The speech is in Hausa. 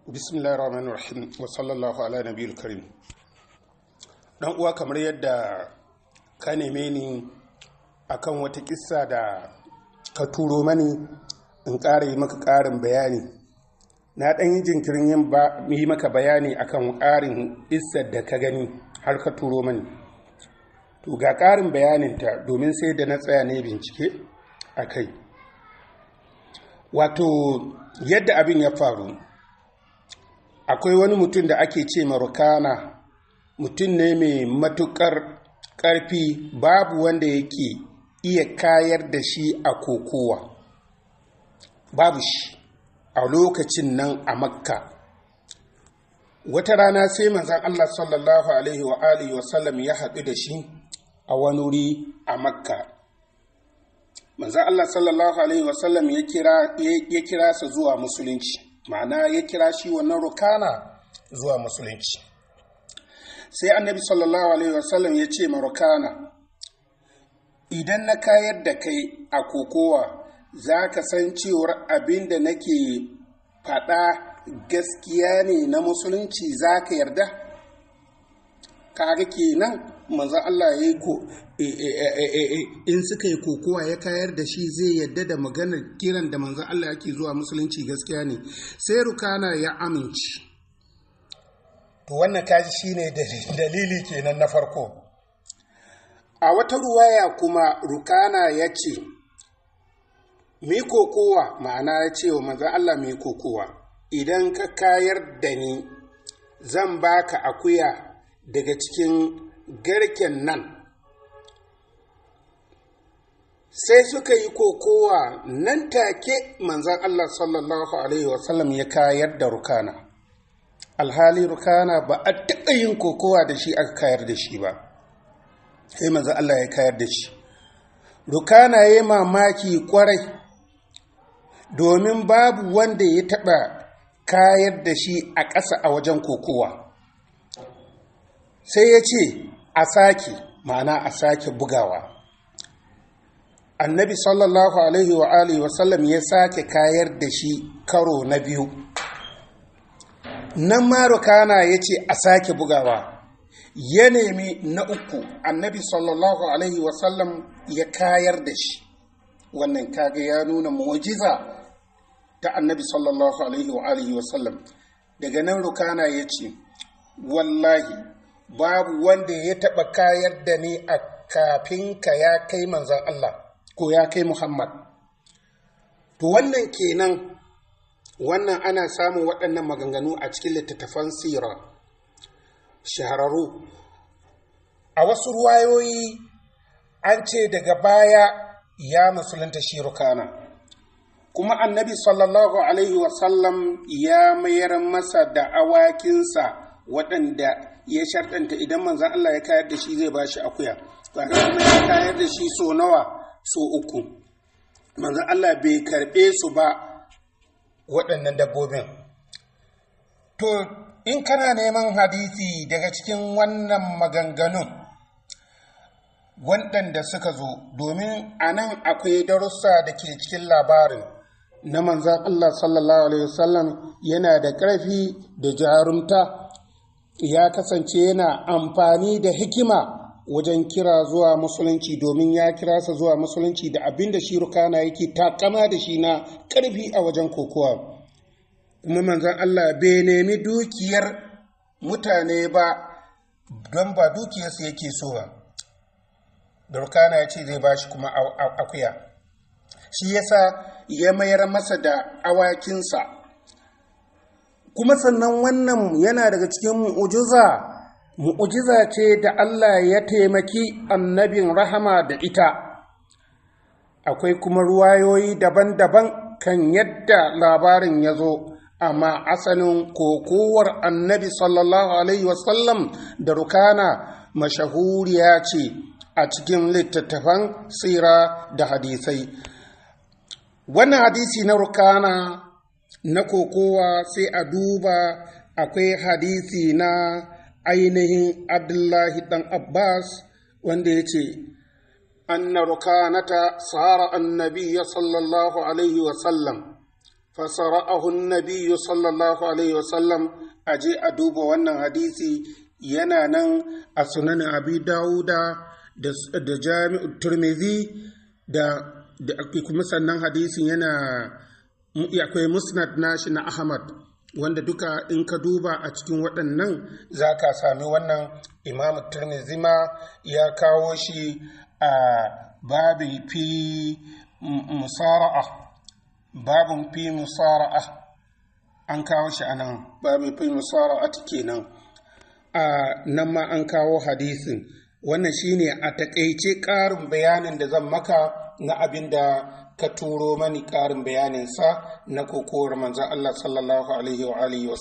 Bismillahir Rahmanir Rahim wa sallallahu ala nabiyil karim. Dan uwa, kamar yadda ka neme ni akan wata kissa da ka turo mani in ƙara yi maka ƙarin bayani. Na ɗan yi jinkirin yi maka bayani akan ƙarin kissar da ka gani har ka turo mani. To ga ƙarin bayaninta domin sai da na tsaya ne bincike a kai. Wato yadda abin ya faru, akwai wani mutum da ake ce Rukana. Mutum ne mai matuƙar ƙarfi, babu wanda yake iya kayar da shi a kokowa, babu shi a lokacin nan a Makka. Wata rana sai manzon Allah sallallahu alaihi wa sallam ya haɗu da shi a wani wuri a Makka. Manzon Allah sallallahu alaihi wa sallam ya kira sa zuwa musulunci, ma'ana ya kira shi wannan Rukana zuwa musulunci. Sai annabi sallallahu alaihi wasallam ya ce ma Rukana, idan na kayar da kai a kokowa, za ka san cewar abin da nake faɗa gaskiya ne na musulunci, za ka yarda? Kaga kenan manzo Allah ya yi in suka yi kokowa ya kayar da shi, zai yadda da maganar kiran da manzo Allah yake zuwa musulunci gaskiya ne. Sai Rukana ya amince. To wannan kaji shine dalili kenan na farko. A wata ruwaya kuma Rukana ya ce, mi kokowa, ma'ana ya ce wa manzo Allah mi kokowa, idan ka kayar da ni zan baka akuya daga cikin garken nan. Sai suka yi kokowa, nan take manzan Allah sallallahu alaihi wasallam ya kayar da Rukana. Alhali Rukana ba a taɓa yin kokowa da shi aka kayar da shi ba, sai manzan Allah ya kayar da shi. Rukana ya yi mamaki kwarai, domin babu wanda ya taɓa kayar da shi a ƙasa a wajen kokowa. Sai ya ce a sake, ma'ana a sake bugawa. Annabi sallallahu alaihi wa sallam ya sake kayar da shi karo na biyu. Nan ma Rukana ya ce a sake bugawa. Ya nemi na uku, annabi sallallahu alaihi wa sallam ya kayar da shi. Wannan kaga ya nuna mu'jiza ta annabi sallallahu alaihi wa sallam. Daga nan Rukana ya ce, wallahi babu wanda ya taɓa kayar da ni a kafin ka, ya kai manzan Allah ko ya kai Muhammad. To wannan kenan, wannan ana samun waɗannan maganganu a cikin littattafan sira shahararru. A wasu ruwayoyi an ce daga baya ya musulunta shi Rukana, kuma annabi sallallahu alaihi wasallam ya mayar masa da awakinsa waɗanda ya sharɗanta idan manzan Allah ya kayar da shi zai ba shi akuya. Kuma ya kayar da shi so nawa? So uku. Manzan Allah bai karɓe su ba waɗannan dabbobin. To in kana neman hadisi daga cikin wannan maganganun waɗanda suka zo, domin a nan akwai darussa da ke cikin labarin na manzan Allah sallallahu alaihi wasallam. Yana da ƙarfi da jarumta, ya kasance yana amfani da hikima wajen kira zuwa musulunci, domin ya kira sa zuwa musulunci da abin da shi Rukana yake takama da shi na ƙarfi a wajen kokowa. Kuma manzon Allah bai nemi dukiyar mutane ba, don ba dukiyarsa yake so ba. Da Rukana ya ce zai ba shi kuma akuya, shi yasa ya mayar masa da awakinsa. Kuma sannan wannan yana daga cikin mu'ujiza ce da Allah ya taimaki annabin rahama da ita. Akwai kuma ruwayoyi daban-daban kan yadda labarin ya zo, amma asalin kokowar annabi sallallahu alaihi wasallam da Rukana mashahuriya ce a cikin littattafan sira da hadisai. Wannan hadisi na Rukana na kokowa, sai a duba, akwai hadisi na ainihin Abdullahi ɗan Abbas wanda ya ce, anna Rukanata sara annabiya sallallahu alaihi wasallam fasara'ahu an-nabiy sallallahu alaihi wasallam. Aje a duba wannan hadisi, yana nan a sunan Abi Dawuda da Jami'ut Tirmidhi da kuma sannan hadisin yana akwai musnad nashi na Ahmad, wanda duka in ka duba a cikin waɗannan za ka sami wannan. Imam Tirmidhi ma ya kawo shi a babin fi musara'a, an kawo shi a nan babin fi musara'a kenan. Nan ma an kawo hadisin. Wannan shine a takaice ƙarin bayanin da zan maka na abin da ka turo mani, ƙarin bayaninsa na kokowar manzon Allah sallallahu alaihi wa alihi wa